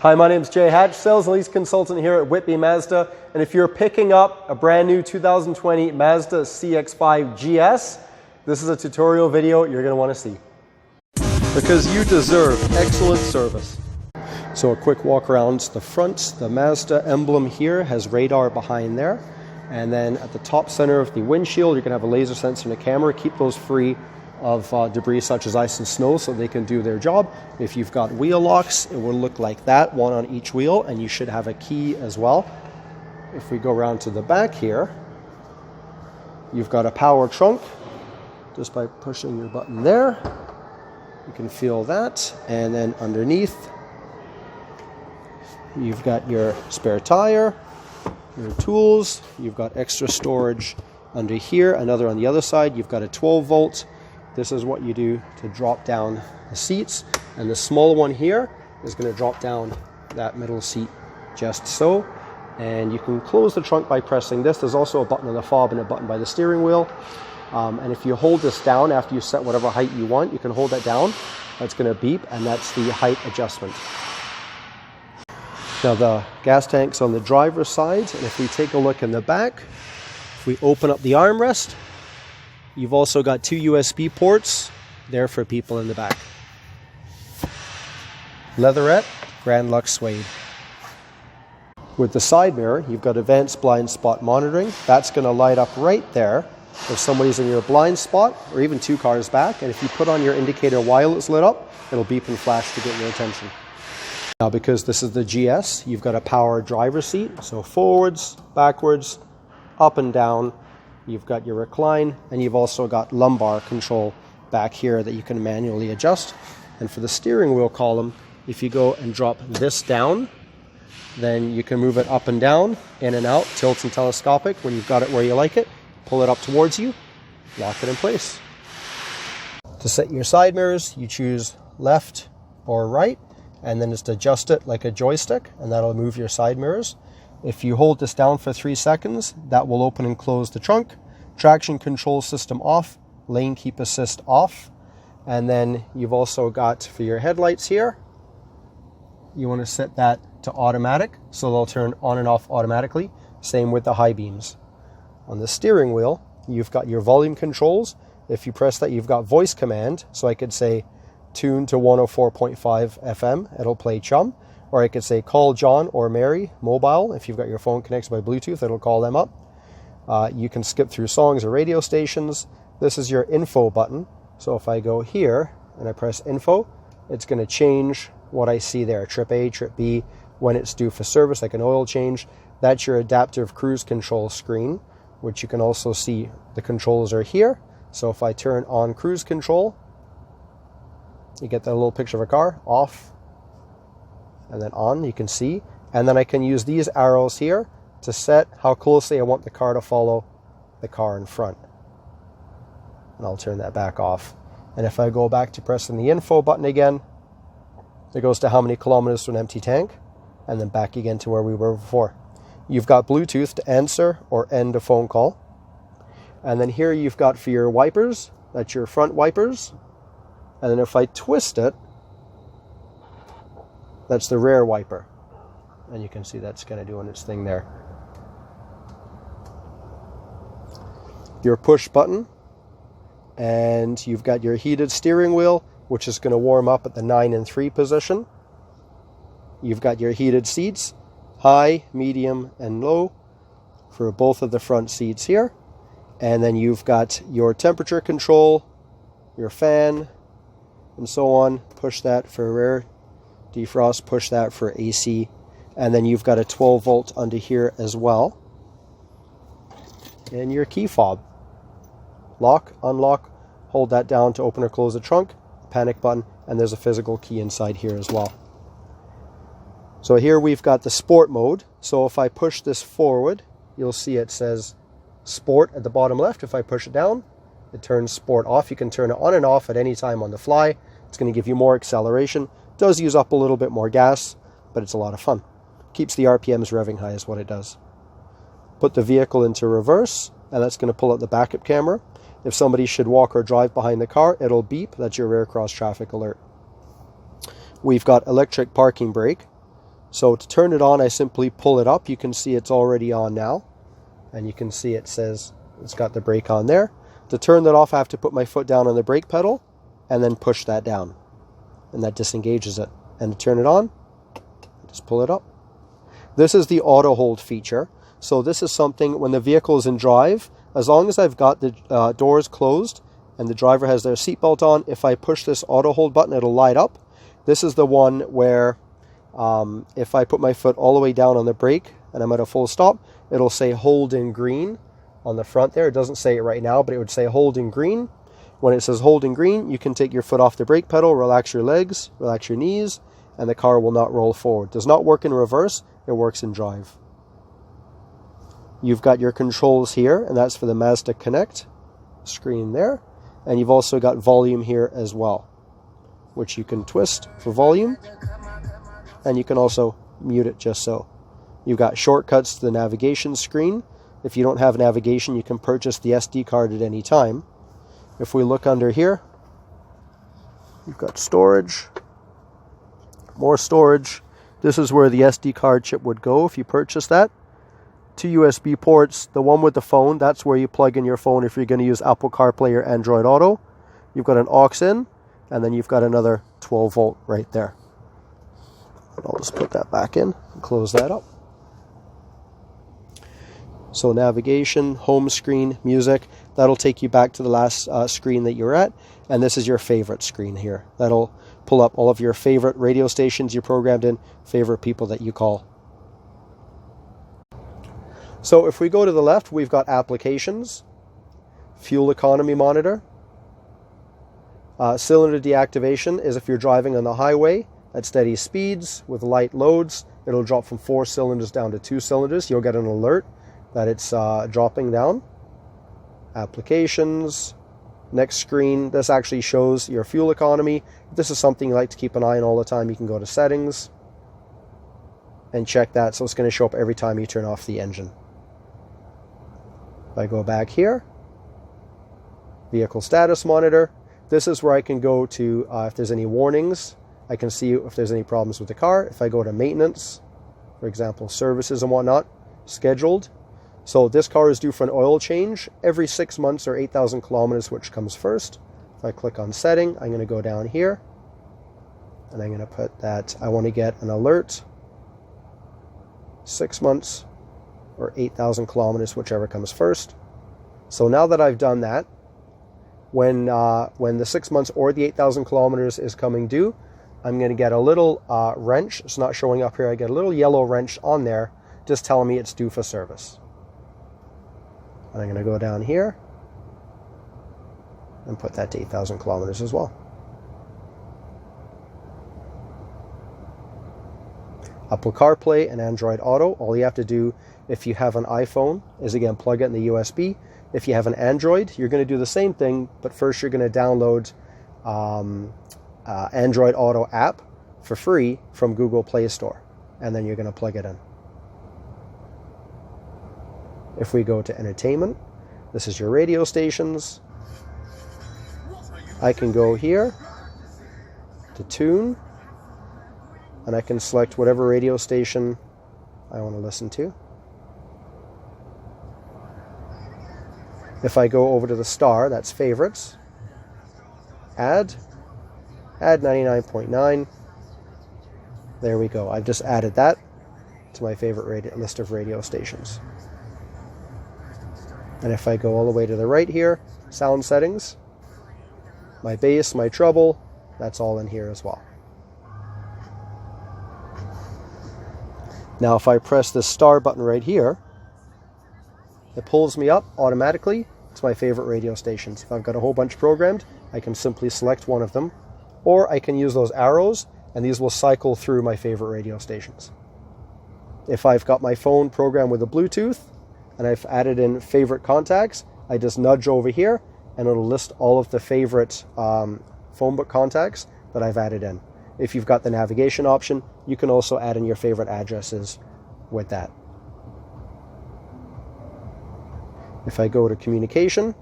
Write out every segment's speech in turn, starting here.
Hi, my name is Jay Hatch, sales and lease consultant here at Whitby Mazda. And if you're picking up a brand new 2020 Mazda CX-5 GS, this is a tutorial video you're going to want to see. Because you deserve excellent service. So a quick walk around the front. The Mazda emblem here has radar behind there. And then at the top center of the windshield, you're going to have a laser sensor and a camera. Keep those free of debris such as ice and snow so they can do their job. If you've got wheel locks, it will look like that, one on each wheel, and you should have a key as well. If we go around to the back here, you've got a power trunk. Just by pushing your button there, you can feel that. And then underneath, you've got your spare tire, your tools, you've got extra storage under here, another on the other side. You've got a 12 volt. This is what you do to drop down the seats. And the small one here is going to drop down that middle seat just so. And you can close the trunk by pressing this. There's also a button on the fob and a button by the steering wheel. And if you hold this down after you set whatever height you want, you can hold that down. That's going to beep, and that's the height adjustment. Now the gas tank's on the driver's side, and if we take a look in the back, if we open up the armrest, you've also got two USB ports there for people in the back. Leatherette, Grand Lux suede. With the side mirror, you've got advanced blind spot monitoring. That's going to light up right there if somebody's in your blind spot or even two cars back. And if you put on your indicator while it's lit up, it'll beep and flash to get your attention. Now, because this is the GS, you've got a power driver's seat. So forwards, backwards, up and down. You've got your recline, and you've also got lumbar control back here that you can manually adjust. And for the steering wheel column, if you go and drop this down, then you can move it up and down, in and out, tilt and telescopic. When you've got it where you like it, pull it up towards you, lock it in place. To set your side mirrors, you choose left or right, and then just adjust it like a joystick, and that'll move your side mirrors. If you hold this down for 3 seconds, that will open and close the trunk. Traction control system off, lane keep assist off. And then you've also got for your headlights here, you want to set that to automatic, so they'll turn on and off automatically. Same with the high beams. On the steering wheel, you've got your volume controls. If you press that, you've got voice command. So I could say tune to 104.5 FM, it'll play Chum. Or I could say call John or Mary mobile. If you've got your phone connected by Bluetooth, it'll call them up. You can skip through songs or radio stations. This is your info button. So if I go here and I press info, it's going to change what I see there. Trip A, trip B, when it's due for service, like an oil change. That's your adaptive cruise control screen, which you can also see the controls are here. So if I turn on cruise control, you get that little picture of a car, off, and then on, you can see. And then I can use these arrows here to set how closely I want the car to follow the car in front. And I'll turn that back off. And if I go back to pressing the info button again, it goes to how many kilometers to an empty tank, and then back again to where we were before. You've got Bluetooth to answer or end a phone call. And then here you've got for your wipers, that's your front wipers. And then if I twist it, that's the rear wiper. And you can see that's kind of doing its thing there. Your push button. And you've got your heated steering wheel, which is going to warm up at the 9 and 3 position. You've got your heated seats, high, medium, and low for both of the front seats here. And then you've got your temperature control, your fan, and so on. Push that for rear defrost, push that for AC, and then you've got a 12 volt under here as well. And your key fob. Lock, unlock, hold that down to open or close the trunk, panic button, and there's a physical key inside here as well. So here we've got the sport mode. So if I push this forward, you'll see it says sport at the bottom left. If I push it down, it turns sport off. You can turn it on and off at any time on the fly. It's going to give you more acceleration. Does use up a little bit more gas, but it's a lot of fun. Keeps the RPMs revving high is what it does. Put the vehicle into reverse, and that's going to pull out the backup camera. If somebody should walk or drive behind the car, it'll beep. That's your rear cross traffic alert. We've got electric parking brake. So to turn it on, I simply pull it up. You can see it's already on now. And you can see it says it's got the brake on there. To turn that off, I have to put my foot down on the brake pedal and then push that down. And that disengages it. And to turn it on, just pull it up. This is the auto hold feature. So this is something when the vehicle is in drive, as long as I've got the doors closed and the driver has their seatbelt on, if I push this auto hold button, it'll light up. This is the one where if I put my foot all the way down on the brake and I'm at a full stop, it'll say hold in green on the front there. It doesn't say it right now, but it would say hold in green. When it says hold in green, you can take your foot off the brake pedal, relax your legs, relax your knees, and the car will not roll forward. Does not work in reverse, it works in drive. You've got your controls here, and that's for the Mazda Connect screen there. And you've also got volume here as well, which you can twist for volume. And you can also mute it just so. You've got shortcuts to the navigation screen. If you don't have navigation, you can purchase the SD card at any time. If we look under here, you've got storage, more storage. This is where the SD card chip would go if you purchase that. 2 USB ports, the one with the phone, that's where you plug in your phone if you're going to use Apple CarPlay or Android Auto. You've got an aux in, and then you've got another 12 volt right there. I'll just put that back in and close that up. So navigation, home screen, music, that'll take you back to the last screen that you're at. And this is your favorite screen here. That'll pull up all of your favorite radio stations you programmed in, favorite people that you call. So if we go to the left, we've got applications, fuel economy monitor. Cylinder deactivation is if you're driving on the highway at steady speeds with light loads, it'll drop from 4 cylinders down to 2 cylinders. You'll get an alert that it's dropping down. Applications, next screen, this actually shows your fuel economy. If this is something you like to keep an eye on all the time, you can go to settings and check that. So it's going to show up every time you turn off the engine. If I go back here, vehicle status monitor, this is where I can go to if there's any warnings. I can see if there's any problems with the car. If I go to maintenance, for example, services and whatnot, scheduled. So this car is due for an oil change every 6 months or 8,000 kilometers, which comes first. If I click on setting, I'm going to go down here and I'm going to put that I want to get an alert 6 months or 8,000 kilometers, whichever comes first. So now that I've done that, when the 6 months or the 8,000 kilometers is coming due, I'm going to get a little wrench. It's not showing up here. I get a little yellow wrench on there just telling me it's due for service. And I'm going to go down here and put that to 8,000 kilometers as well. Apple CarPlay and Android Auto, all you have to do if you have an iPhone is again plug it in the USB. If you have an Android, you're going to do the same thing, but first you're going to download Android Auto app for free from Google Play Store, and then you're going to plug it in. If we go to entertainment, this is your radio stations. I can go here to tune, and I can select whatever radio station I want to listen to. If I go over to the star, that's favorites. Add 99.9. There we go. I've just added that to my favorite list of radio stations. And if I go all the way to the right here, sound settings, my bass, my treble, that's all in here as well. Now if I press the star button right here, it pulls me up automatically to my favorite radio stations. If I've got a whole bunch programmed, I can simply select one of them, or I can use those arrows and these will cycle through my favorite radio stations. If I've got my phone programmed with a Bluetooth and I've added in favorite contacts, I just nudge over here and it'll list all of the favorite phone book contacts that I've added in. If you've got the navigation option, you can also add in your favorite addresses with that. If I go to communication,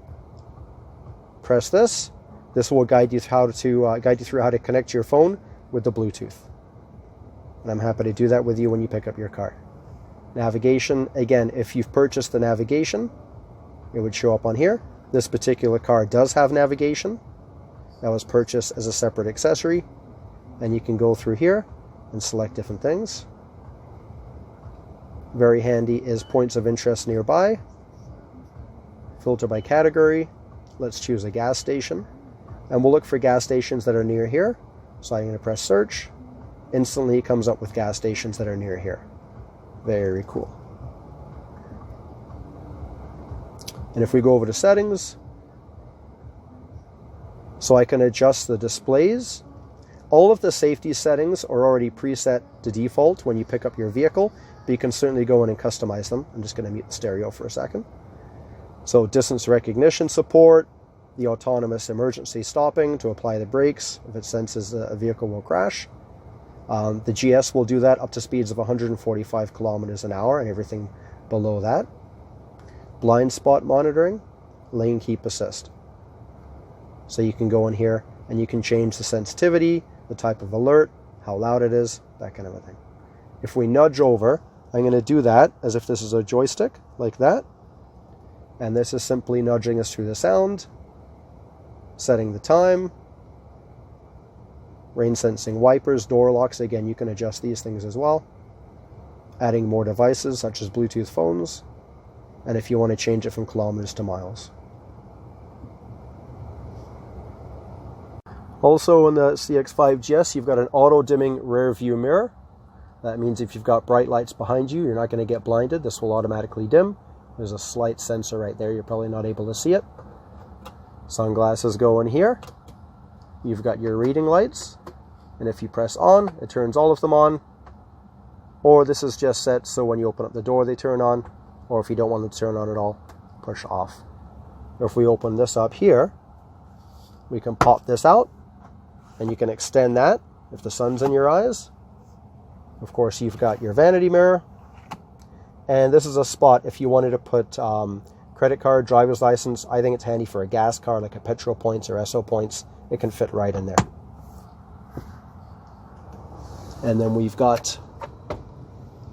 press this. This will guide you through how to connect your phone with the Bluetooth. and I'm happy to do that with you when you pick up your car. Navigation, again, if you've purchased the navigation, it would show up on here. This particular car does have navigation. That was purchased as a separate accessory, and you can go through here and select different things. Very handy is points of interest nearby. Filter by category. Let's choose a gas station, and we'll look for gas stations that are near here. So I'm going to press search. Instantly it comes up with gas stations that are near here. Very cool. And if we go over to settings, so I can adjust the displays. All of the safety settings are already preset to default when you pick up your vehicle, but you can certainly go in and customize them. I'm just going to mute the stereo for a second. So distance recognition support, the autonomous emergency stopping to apply the brakes if it senses a vehicle will crash. The GS will do that up to speeds of 145 kilometers an hour and everything below that. Blind spot monitoring, lane keep assist. So you can go in here and you can change the sensitivity, the type of alert, how loud it is, that kind of a thing. If we nudge over, I'm going to do that as if this is a joystick, like that. And this is simply nudging us through the sound, setting the time, rain sensing wipers, door locks. Again, you can adjust these things as well. Adding more devices such as Bluetooth phones, and if you want to change it from kilometers to miles. Also in the CX-5 GS, you've got an auto-dimming rear view mirror. That means if you've got bright lights behind you, you're not going to get blinded. This will automatically dim. There's a slight sensor right there. You're probably not able to see it. Sunglasses go in here. You've got your reading lights. And if you press on, it turns all of them on. Or this is just set so when you open up the door, they turn on. Or if you don't want them to turn on at all, push off. Or if we open this up here, we can pop this out. And you can extend that if the sun's in your eyes. Of course, you've got your vanity mirror. And this is a spot if you wanted to put credit card, driver's license. I think it's handy for a gas car, like a petrol points or SO points. It can fit right in there. And then we've got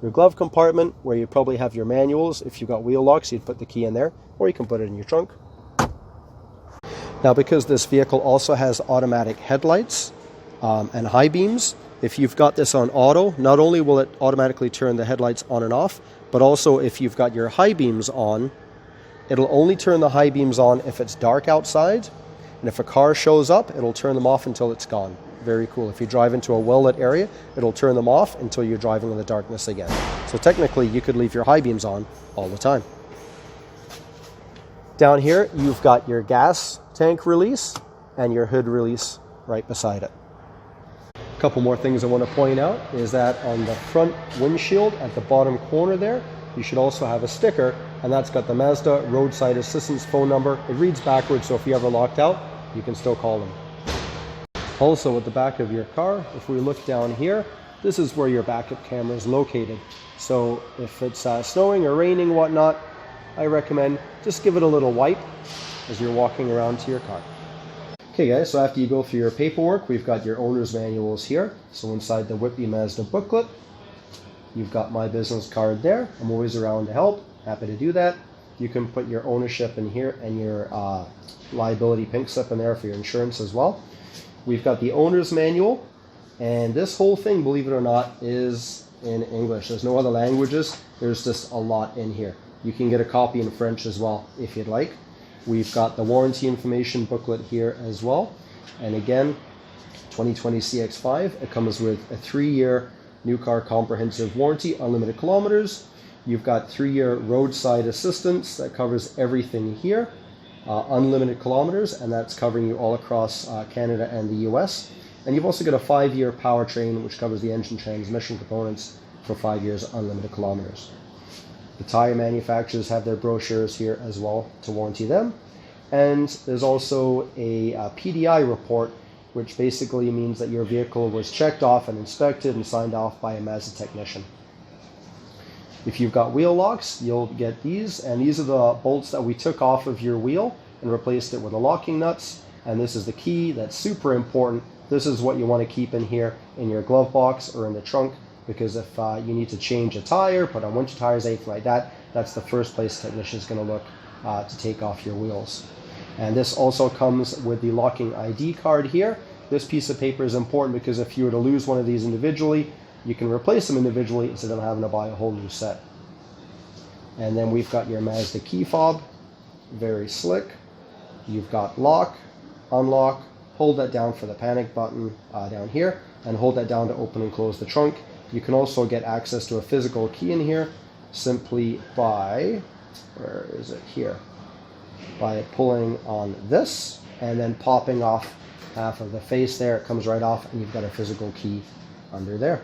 your glove compartment where you probably have your manuals. If you've got wheel locks, you'd put the key in there, or you can put it in your trunk. Now, because this vehicle also has automatic headlights and high beams, if you've got this on auto, not only will it automatically turn the headlights on and off, but also if you've got your high beams on, it'll only turn the high beams on if it's dark outside. And if a car shows up, it'll turn them off until it's gone. Very cool. If you drive into a well-lit area, it'll turn them off until you're driving in the darkness again. So technically, you could leave your high beams on all the time. Down here, you've got your gas tank release and your hood release right beside it. A couple more things I want to point out is that on the front windshield at the bottom corner there, you should also have a sticker, and that's got the Mazda roadside assistance phone number. It reads backwards, so if you're ever locked out, you can still call them. Also at the back of your car, if we look down here, this is where your backup camera is located. So if it's snowing or raining, whatnot, I recommend just give it a little wipe as you're walking around to your car. Okay guys, so after you go through your paperwork, we've got your owner's manuals here. So inside the Whitby Mazda booklet, you've got my business card there. I'm always around to help, happy to do that. You can put your ownership in here and your liability pink slip in there for your insurance as well. We've got the owner's manual, and this whole thing, believe it or not, is in English. There's no other languages. There's just a lot in here. You can get a copy in French as well if you'd like. We've got the warranty information booklet here as well. And again, 2020 CX-5, it comes with a 3-year new car comprehensive warranty, unlimited kilometers. You've got 3-year roadside assistance that covers everything here, unlimited kilometers, and that's covering you all across Canada and the US. And you've also got a 5-year powertrain, which covers the engine transmission components for 5 years, unlimited kilometers. The tire manufacturers have their brochures here as well to warranty them. And there's also a PDI report, which basically means that your vehicle was checked off and inspected and signed off by a Mazda technician. If you've got wheel locks, you'll get these, and these are the bolts that we took off of your wheel and replaced it with the locking nuts. And this is the key. That's super important. This is what you want to keep in here in your glove box or in the trunk because if you need to change a tire, put on winter tires, anything like that, that's the first place the technician is going to look to take off your wheels. And this also comes with the locking ID card here. This piece of paper is important because if you were to lose one of these individually, you can replace them individually instead of having to buy a whole new set. And then we've got your Mazda key fob, very slick. You've got lock, unlock, hold that down for the panic button down here, and hold that down to open and close the trunk. You can also get access to a physical key in here simply by, where is it here? By pulling on this and then popping off half of the face there. It comes right off and you've got a physical key under there.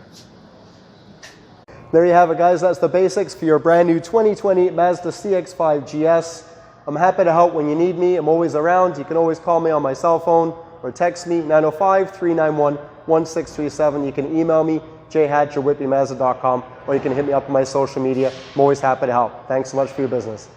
There you have it, guys. That's the basics for your brand new 2020 Mazda CX-5 GS. I'm happy to help when you need me. I'm always around. You can always call me on my cell phone or text me, 905-391-1637. You can email me, jhatch@whitbymazda.com, or you can hit me up on my social media. I'm always happy to help. Thanks so much for your business.